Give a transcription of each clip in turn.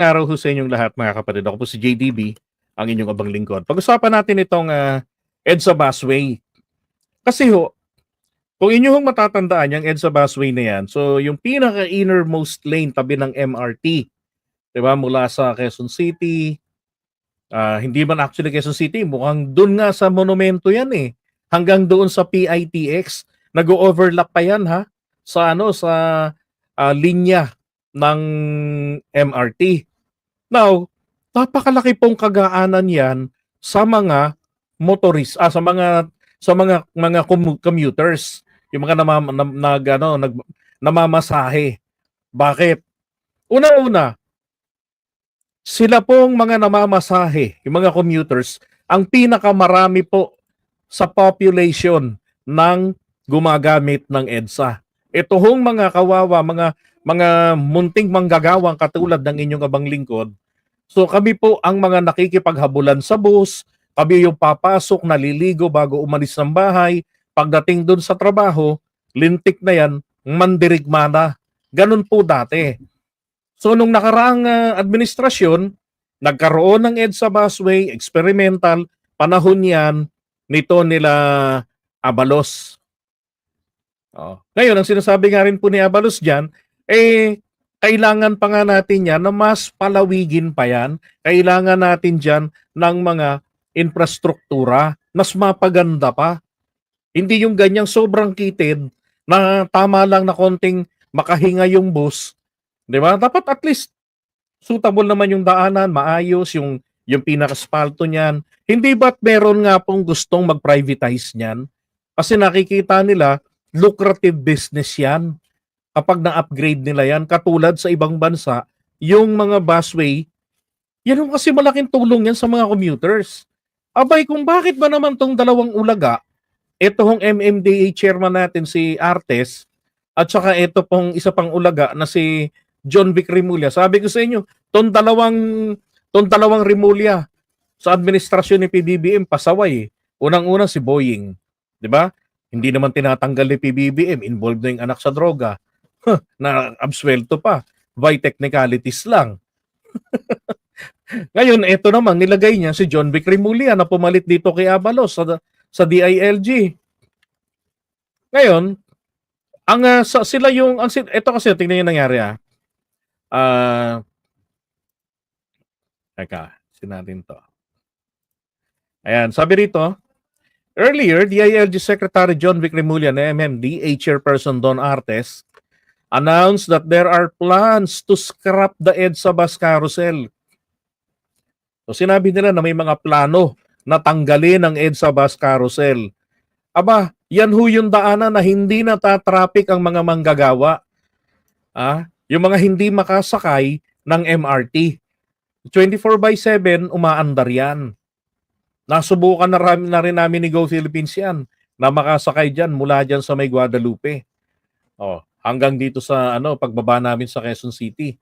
Araw ho sa inyong lahat mga kapatid. Ako po si JDB, ang inyong abang lingkod. Pag-usapan natin itong EDSA busway. Kasi ho, kung inyo hong matatandaan yung EDSA busway na yan, so yung pinaka-innermost lane tabi ng MRT, di ba, mula sa Quezon City, hindi man actually Quezon City, mukhang doon nga sa monumento yan eh. Hanggang doon sa PITX, nag-overlap pa yan ha, sa linya ng MRT. Now, napakalaki pong kagaanan 'yan sa mga sa mga commuters, yung mga namamasahe. Bakit? Una-una, sila pong mga namamasahe, yung mga commuters, ang pinakamarami po sa population ng gumagamit ng EDSA. Ito hong mga kawawa, mga munting manggagawang katulad ng inyong abang lingkod. So kami po ang mga nakikipaghabulan sa bus, kami yung papasok, naliligo bago umalis ng bahay. Pagdating doon sa trabaho, lintik na yan, mandirigma na. Ganun po dati. So nung nakaraang administrasyon, nagkaroon ng EDSA busway, experimental, panahon yan nito nila Abalos. Ngayon, ang sinasabi nga rin po ni Abalos dyan, kailangan pa nga natin yan na mas palawigin pa yan. Kailangan natin dyan ng mga infrastruktura, mas mapaganda pa. Hindi yung ganyang sobrang kitid na tama lang na konting makahinga yung bus. Di ba? Dapat at least suitable naman yung daanan, maayos, yung pinaka-asphalto niyan. Hindi ba't meron nga pong gustong mag-privatize niyan? Kasi nakikita nila, lucrative business yan kapag na-upgrade nila yan. Katulad sa ibang bansa, yung mga busway, yan yung kasi malaking tulong yan sa mga commuters. Abay, kung bakit ba naman tong dalawang ulaga, ito hong MMDA chairman natin si Artes, at saka ito pong isa pang ulaga na si John Vic Rimulya. Sabi ko sa inyo, tong dalawang Rimulya sa administrasyon ni PBBM pasaway. Unang-una si Boying, 'di ba? Hindi naman tinatanggal ni PBBM, involved na yung anak sa droga. Na absuelto pa. By technicalities lang. Ngayon, ito naman, nilagay niya si John Vic Rimulya na pumalit dito kay Abalos sa DILG. Ngayon, ito kasi, tingnan yung nangyari teka, sinatin to. Ayan, sabi rito, earlier, DILG Secretary John Vic Rimulya na MMDA Chairperson Don Artes announced that there are plans to scrap the EDSA bus carousel. So sinabi nila na may mga plano na tanggalin ang EDSA bus carousel. Aba, yan ho yung daanan na hindi natatraffic ang mga manggagawa. Yung mga hindi makasakay ng MRT. 24/7 umaandar yan. Nasubukan na rin namin ni Go Philippines yan na makasakay dyan mula dyan sa may Guadalupe. Hanggang dito sa pagbaba namin sa Quezon City.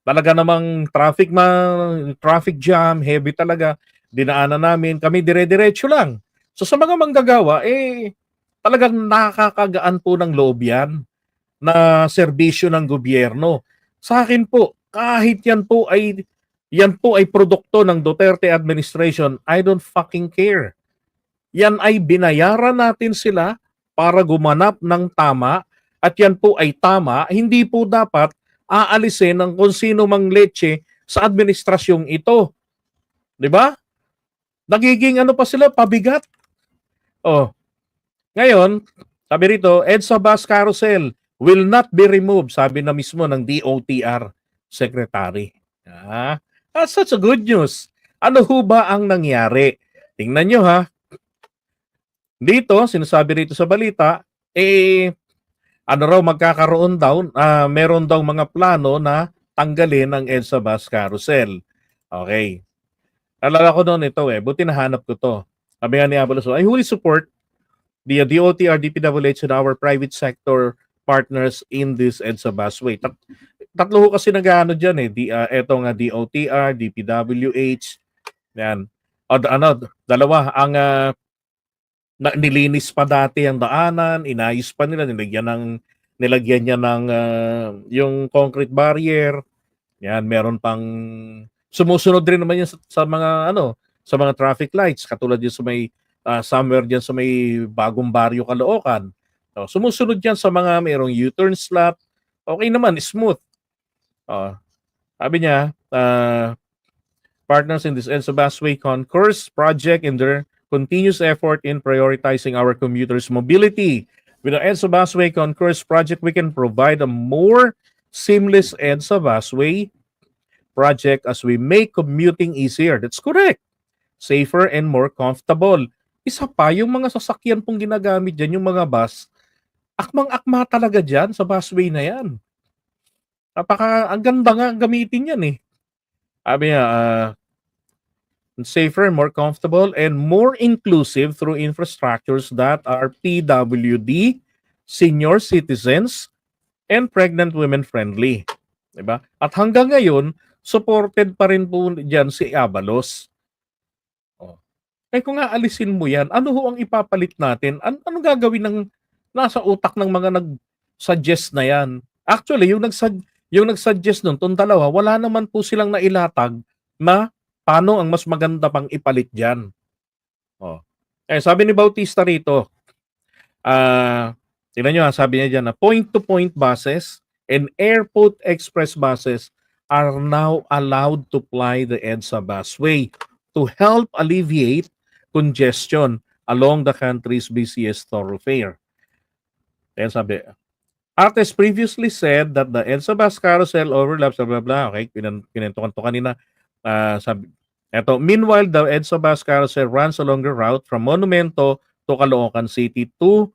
Talaga namang traffic jam, heavy talaga. Dinaanan namin, kami dire-diretso lang. So sa mga manggagawa, talagang nakakagaan po ng loob yan na serbisyo ng gobyerno. Sa akin po, kahit yan po ay produkto ng Duterte administration, I don't fucking care. Yan ay binayaran natin sila para gumanap ng tama at yan po ay tama, hindi po dapat aalisin ng kung sino mang leche sa administrasyong ito. 'Di ba? Nagiging pa sila, pabigat. Ngayon, sabi rito, EDSA bus carousel will not be removed, sabi na mismo ng DOTR Secretary. That's such a good news. Ano ho ba ang nangyari? Tingnan nyo ha. Dito, sinasabi rito sa balita, magkakaroon daw, meron daw mga plano na tanggalin ang EDSA bus carousel. Okay. Alala ko noon ito buti nahanap ko to. Sabi nga ni Abalos, I fully support the DOTR, DPWH, and our private sector partners in this EDSA busway. Tatlo kasi nag-ano dyan eto nga DOTR, DPWH, yan. Dalawa, ang nilinis pa dati ang daanan, inayos pa nila, nilagyan niya ng yung concrete barrier. Yan, meron pang sumusunod rin naman yan sa mga ano, sa mga traffic lights katulad yung sa may somewhere diyan sa may Bagong Baryo Caloocan. Oh, sumusunod yan sa mga mayroong U-turn slot. Okay naman, smooth. Oh, sabi niya, partners in this EDSA Busway Concourse project in their continuous effort in prioritizing our commuters' mobility. With the EDSA Busway Concourse project, we can provide a more seamless EDSA Busway project as we make commuting easier. That's correct. Safer and more comfortable. Isa pa, yung mga sasakyan pong ginagamit dyan, yung mga bus, akmang-akma talaga dyan sa busway na yan. Ang ganda nga gamitin yan eh. Sabi niya, safer, more comfortable, and more inclusive through infrastructures that are PWD, senior citizens, and pregnant women friendly. Diba? At hanggang ngayon, supported pa rin po dyan si Abalos. Oh. Eh kung aalisin mo yan, ano ho ang ipapalit natin? Ano gagawin ng nasa utak ng mga nag-suggest na yan? Actually, yung nag-suggest nun, itong dalawa, wala naman po silang nailatag na paano ang mas maganda pang ipalit dyan. Oh. Eh, sabi ni Bautista rito, tingnan nyo sabi niya dyan na point-to-point buses and airport express buses are now allowed to ply the EDSA busway to help alleviate congestion along the country's busiest thoroughfare. Then sabi, Artes previously said that the EDSA bus carousel overlaps, blah, blah, blah. Okay, pinentukan to kanina. Sabi, meanwhile, the EDSA bus carousel runs along the route from Monumento to Caloocan City to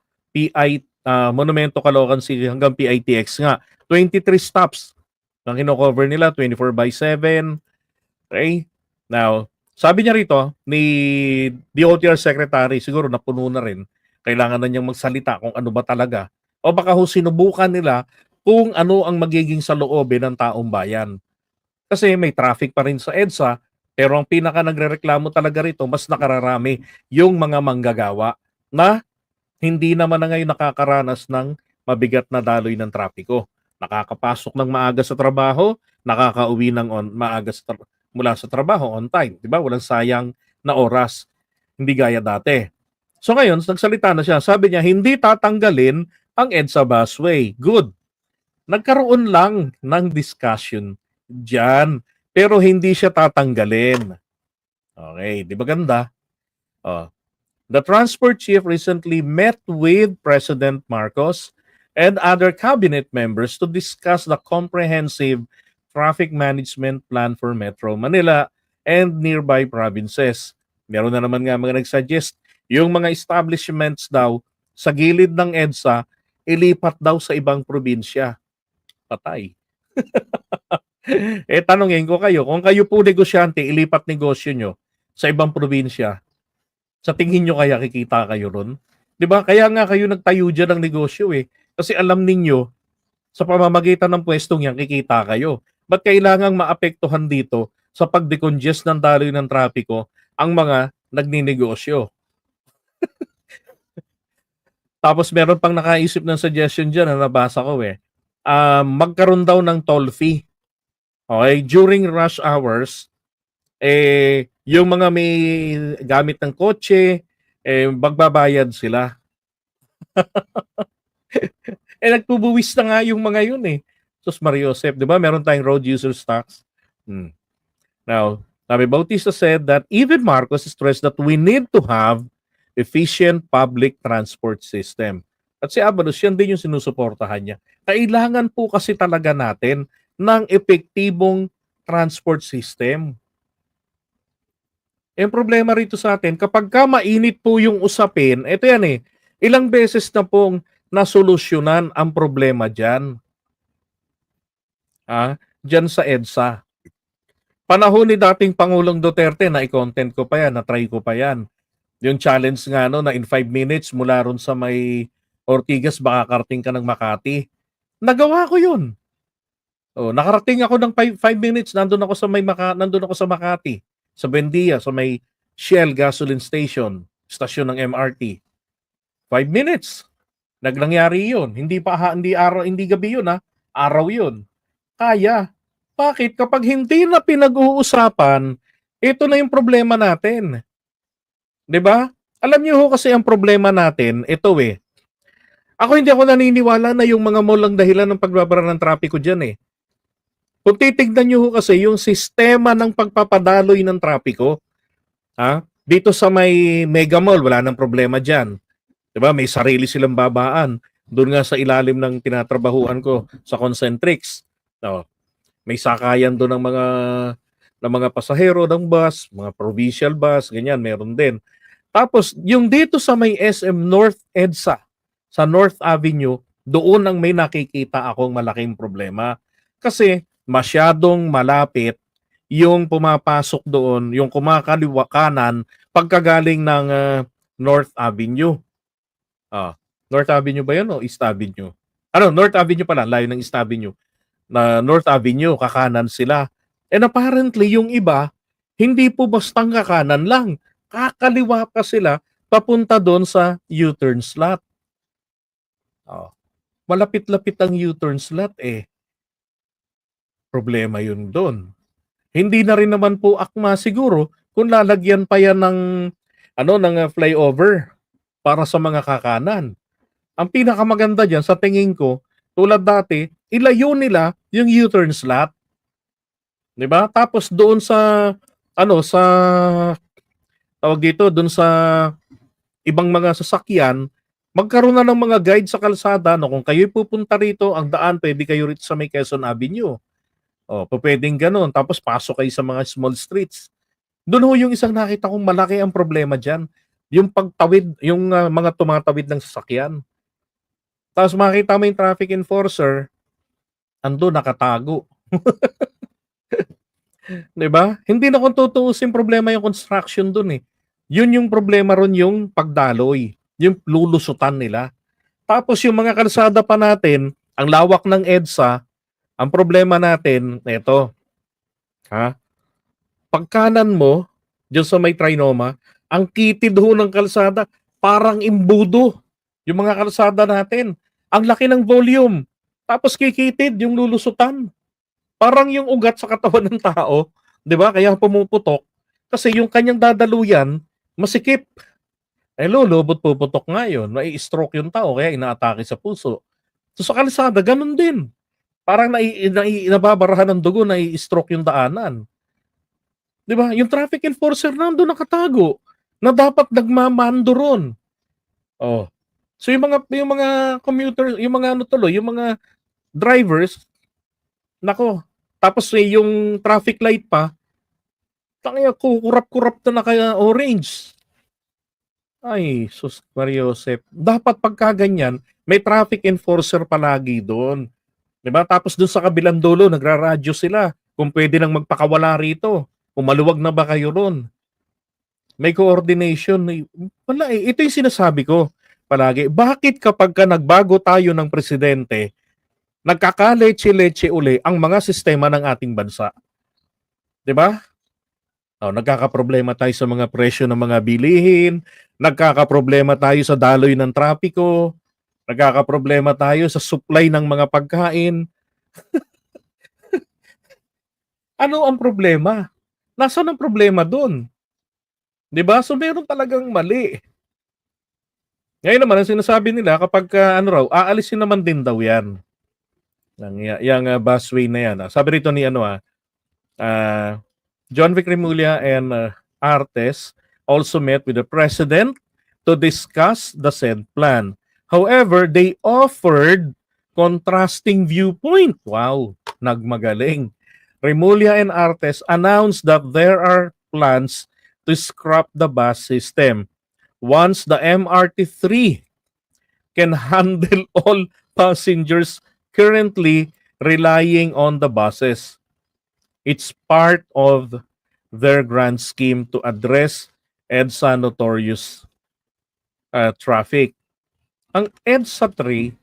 Monumento Caloocan City hanggang PITX nga. 23 stops ang kino-cover nila, 24/7. Okay? Now, sabi niya rito, ni DOTR Secretary, siguro napuno na rin, kailangan na niyang magsalita kung ano ba talaga. O baka sinubukan nila kung ano ang magiging saloobin ng taong bayan. Kasi may traffic pa rin sa EDSA, pero ang pinaka nagrereklamo talaga rito, mas nakararami yung mga manggagawa na hindi naman na ngayon nakakaranas ng mabigat na daloy ng trapiko. Nakakapasok ng maaga sa trabaho, nakakauwi ng maaga mula sa trabaho on time. Diba? Walang sayang na oras. Hindi gaya dati. So ngayon, nagsalita na siya. Sabi niya, hindi tatanggalin ang EDSA busway. Good. Nagkaroon lang ng discussion dyan. Pero hindi siya tatanggalin. Okay, di ba ganda? The transport chief recently met with President Marcos and other cabinet members to discuss the comprehensive traffic management plan for Metro Manila and nearby provinces. Meron na naman nga mga nagsuggest, yung mga establishments daw sa gilid ng EDSA, ilipat daw sa ibang probinsya. Patay. Tanongin ko kayo, kung kayo po negosyante, ilipat negosyo nyo sa ibang probinsya, sa tingin nyo kaya kikita kayo ron? Diba? Kaya nga kayo nagtayo dyan ng negosyo eh. Kasi alam ninyo, sa pamamagitan ng pwestong yan, kikita kayo. Ba't kailangang maapektuhan dito sa pag-decongest ng daloy ng trapiko ang mga nagninegosyo? Tapos meron pang nakaisip ng suggestion dyan na nabasa ko eh. Magkaroon daw ng toll fee. Okay? During rush hours, yung mga may gamit ng kotse, magbabayad sila. Nagtubuwis na nga yung mga yun eh. Sus Mariosep, di ba? Meron tayong road users tax. Now, sabi Bautista said that even Marcos stressed that we need to have efficient public transport system. At si Abalos, yan din yung sinusuportahan niya. Kailangan po kasi talaga natin ng epektibong transport system. Yung problema rito sa atin, kapag ka mainit po yung usapin, ito yan eh, ilang beses na pong nasolusyonan ang problema dyan. Dyan sa EDSA. Panahon ni dating Pangulong Duterte, na i-content ko pa yan, na-try ko pa yan. Yung challenge nga na in 5 minutes mula ron sa may Ortigas, baka karating ka ng Makati. Nagawa ko yun. Nakarating ako ng 5 minutes, nandun ako sa Makati, sa Buendia, sa may Shell gasoline station, stasyon ng MRT. 5 minutes. Nangyari yun. Hindi gabi yun, araw yun. Kaya. Bakit? Kapag hindi na pinag-uusapan, ito na yung problema natin. 'Di ba? Alam niyo ho kasi ang problema natin, ito eh. Ako hindi ako naniniwala na yung mga mall ang dahilan ng pagbabara ng trapiko diyan eh. Kung titignan niyo ho kasi yung sistema ng pagpapadaloy ng trapiko, ha? Dito sa may Mega Mall, wala nang problema diyan. 'Di ba? May sarili silang babaan. Doon nga sa ilalim ng tinatrabahuan ko sa Concentrix. Oh, may sakayan doon ng mga pasahero ng bus, mga provincial bus, ganyan, meron din. Tapos, yung dito sa may SM North EDSA, sa North Avenue, doon ang may nakikita akong malaking problema. Kasi masyadong malapit yung pumapasok doon, yung kumakaliwa kanan, pagkagaling ng North Avenue. Ah, North Avenue ba yun o East Avenue? Ano, North Avenue pala, layo ng East Avenue. Na North Avenue, kakanan sila. And apparently, yung iba, hindi po bastang kakanan lang. Kakaliwa pa sila papunta doon sa U-turn slot. Oh, malapit-lapit ang U-turn slot eh. Problema yun doon. Hindi na rin naman po akma siguro kung lalagyan pa yan ng flyover para sa mga kakanan. Ang pinakamaganda diyan sa tingin ko, tulad dati, ilayo nila yung U-turn slot, 'di ba? Tapos doon sa tawag dito, doon sa ibang mga sasakyan, magkaroon na ng mga guide sa kalsada no kung kayo'y pupunta rito, ang daan pwede kayo rito sa may Quezon Avenue. Oh, pwedeng gano'n. Tapos pasok kayo sa mga small streets. Doon ho yung isang nakita kong malaki ang problema diyan, yung pagtawid, yung mga tumatawid ng sasakyan. Tapos makita mo yung traffic enforcer, ando nakatago, 'di ba? Hindi na kung tutuusin problema yung construction dun eh. Yun yung problema ron yung pagdaloy, yung lulusutan nila. Tapos yung mga kalsada pa natin, ang lawak ng EDSA, ang problema natin, eto, ha? Pagkanan mo, diyan sa may Trinoma, ang kitid ho ng kalsada, parang imbudo. Yung mga kalsada natin, ang laki ng volume. Tapos kikitid yung lulusutan. Parang yung ugat sa katawan ng tao, 'di ba? Kaya pumuputok kasi yung kanyang dadaluyan masikip. Eh lulubot puputok nga yun, mai-stroke yung tao kaya inaatake sa puso. So sa kalsada ganun din. Parang nababarahan ng dugo, nai-stroke yung daanan. 'Di ba? Yung traffic enforcer nando'n nakatago na dapat nagmamando ron. Oh. So yung mga commuter, yung mga ano tuloy, yung mga drivers, nako. Tapos yung traffic light pa, tangina kukurap-kurap na naka-orange. Ay, sus Mariosep. Dapat pagka ganyan, may traffic enforcer palagi doon. 'Di ba? Tapos doon sa kabilang dulo, nagraradyo sila kung pwede nang magpakawala rito. Kung maluwag na ba kayo ron? May coordination. Wala eh. Ito yung sinasabi ko palagi. Bakit kapag ka nagbago tayo ng presidente, nagkakaleche-leche uli ang mga sistema ng ating bansa? 'Di ba? Oh, nagkakaproblema tayo sa mga presyo ng mga bilihin, nagkakaproblema tayo sa daloy ng trapiko, nagkakaproblema tayo sa supply ng mga pagkain. Ano ang problema? Nasaan ang problema doon? 'Di ba? So meron talagang mali. Ngayon naman ang sinasabi nila kapag ano raw, aalisin naman din daw 'yan. Yang busway na 'yan. Sabi rito ni ah, John Vic Remulla and Artes also met with the president to discuss the said plan. However, they offered contrasting viewpoint. Wow, nagmagaling. Remulla and Artes announced that there are plans to scrap the bus system once the MRT3 can handle all passengers currently relying on the buses. It's part of their grand scheme to address EDSA notorious traffic. Ang EDSA 3,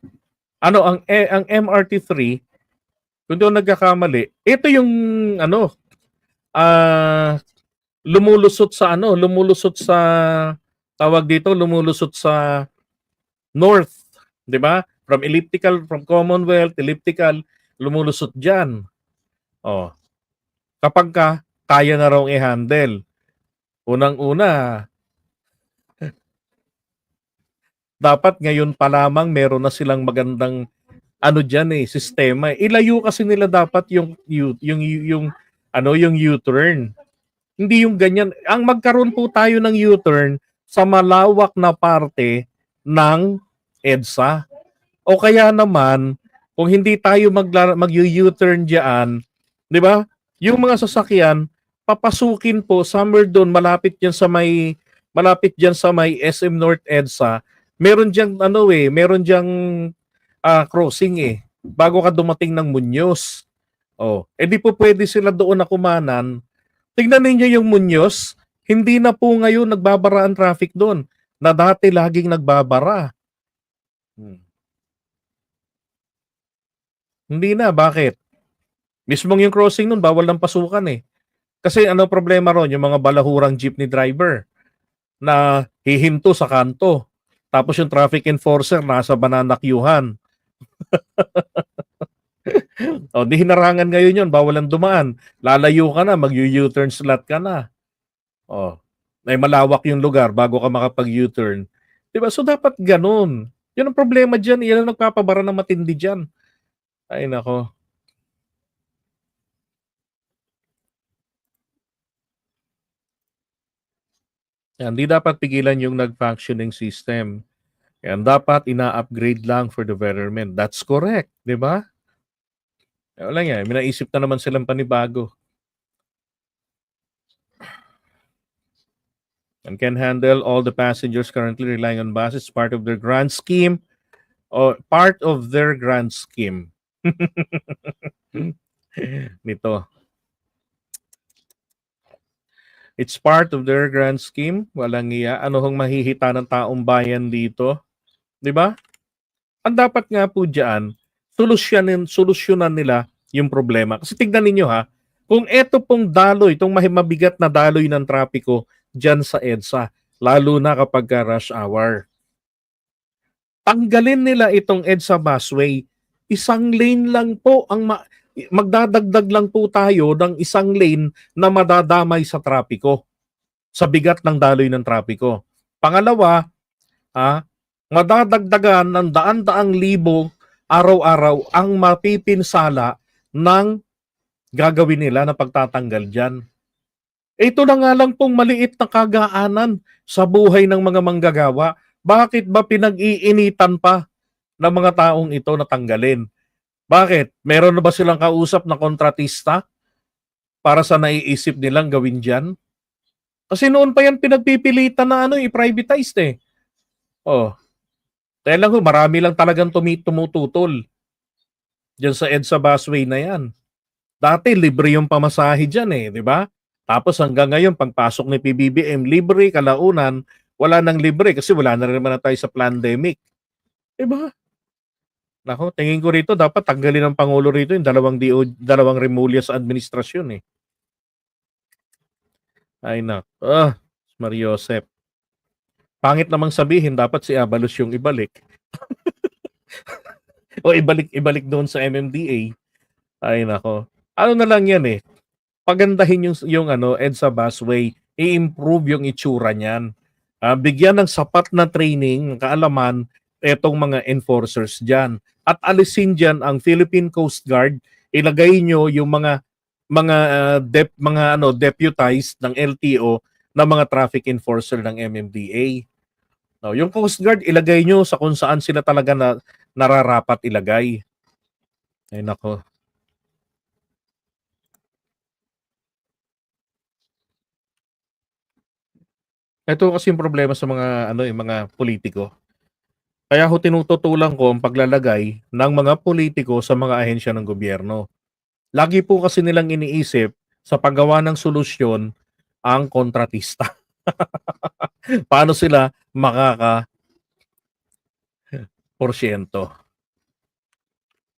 ang MRT3, kung doon nagkakamali, ito yung lumulusot sa tawag dito, lumulusot sa north, 'di ba? From Commonwealth, elliptical, lumulusot diyan. Oh, kapagka kaya na raw i-handle. Unang-una, dapat ngayon pa lamang meron na silang magandang ano diyan sistema. Ilayo kasi nila dapat yung U-turn. Hindi yung ganyan. Ang magkaroon po tayo ng U-turn sa malawak na parte ng EDSA. O kaya naman, kung hindi tayo mag-U-turn diyan, 'di ba? Yung mga sasakyan papasukin po somewhere doon malapit diyan sa may SM North EDSA. Meron diyang meron diyang crossing bago ka dumating ng Muñoz. Oh, di po pwede sila doon na kumanan. Tingnan ninyo yung Muñoz, hindi na po ngayon nagbabara ang traffic doon na dati laging nagbabara. Hindi na, bakit? Mismong yung crossing nun, bawal ng pasukan Kasi ano problema ron, yung mga balahurang jeepney driver na hihinto sa kanto. Tapos yung traffic enforcer nasa bananakyuhan. Di hinarangan ngayon yun, bawal ang dumaan. Lalayo ka na, mag-U-turn slot ka na. May malawak yung lugar bago ka makapag-U-turn. Diba? So dapat ganun. Yun ang problema dyan. Yan ang nagpapabara ng matindi dyan. Ay nako. Yan, di dapat pigilan yung nag-functioning system. Yan, dapat ina-upgrade lang for the betterment. That's correct, di ba? Wala nga, may naisip na naman silang panibago. And can handle all the passengers currently relying on buses, part of their grand scheme. Part of their grand scheme. Nito. It's part of their grand scheme. Walang iya. Ano hong mahihita ng taong bayan dito? Di ba? Ang dapat nga po dyan, solusyonan nila yung problema. Kasi tignan ninyo kung eto pong daloy, itong mabigat na daloy ng trapiko dyan sa EDSA, lalo na kapag rush hour. Tanggalin nila itong EDSA busway. Isang lane lang po magdadagdag lang po tayo ng isang lane na madadamay sa trapiko, sa bigat ng daloy ng trapiko. Pangalawa, madadagdagan ng daan-daang libo araw-araw ang mapipinsala ng gagawin nila na pagtatanggal dyan. Ito na nga lang pong maliit na kagaanan sa buhay ng mga manggagawa. Bakit ba pinag-iinitan pa ng mga taong ito na tanggalin? Bakit? Meron na ba silang kausap na kontratista para sa naiisip nilang gawin dyan? Kasi noon pa yan pinagpipilitan na i-privatized Dahil lang marami lang talagang tumututol dyan sa EDSA busway na yan. Dati libre yung pamasahe dyan di ba? Tapos hanggang ngayon, pagpasok ni PBBM, libre, kalaunan, wala nang libre kasi wala na rin naman na tayo sa pandemic. Diba? Nako, tingin ko rito, dapat tanggalin ng Pangulo rito yung dalawang Remulla sa administrasyon Ay Mariosep. Pangit namang sabihin, dapat si Abalos yung ibalik. O ibalik doon sa MMDA. Ay nako. Ano na lang yan pagandahin yung EDSA busway, i-improve yung itsura niyan. Bigyan ng sapat na training, ng kaalaman, etong mga enforcers dyan. At alisin dyan ang Philippine Coast Guard, ilagay nyo yung mga deputized ng LTO na mga traffic enforcer ng MMDA. No, yung Coast Guard, ilagay nyo sa kung saan sila talaga nararapat ilagay. Ay nako. Ito kasi yung problema sa mga mga politiko. Kaya tinututulan ko ang paglalagay ng mga politiko sa mga ahensya ng gobyerno. Lagi po kasi nilang iniisip sa paggawa ng solusyon ang kontratista. Paano sila makaka porsyento?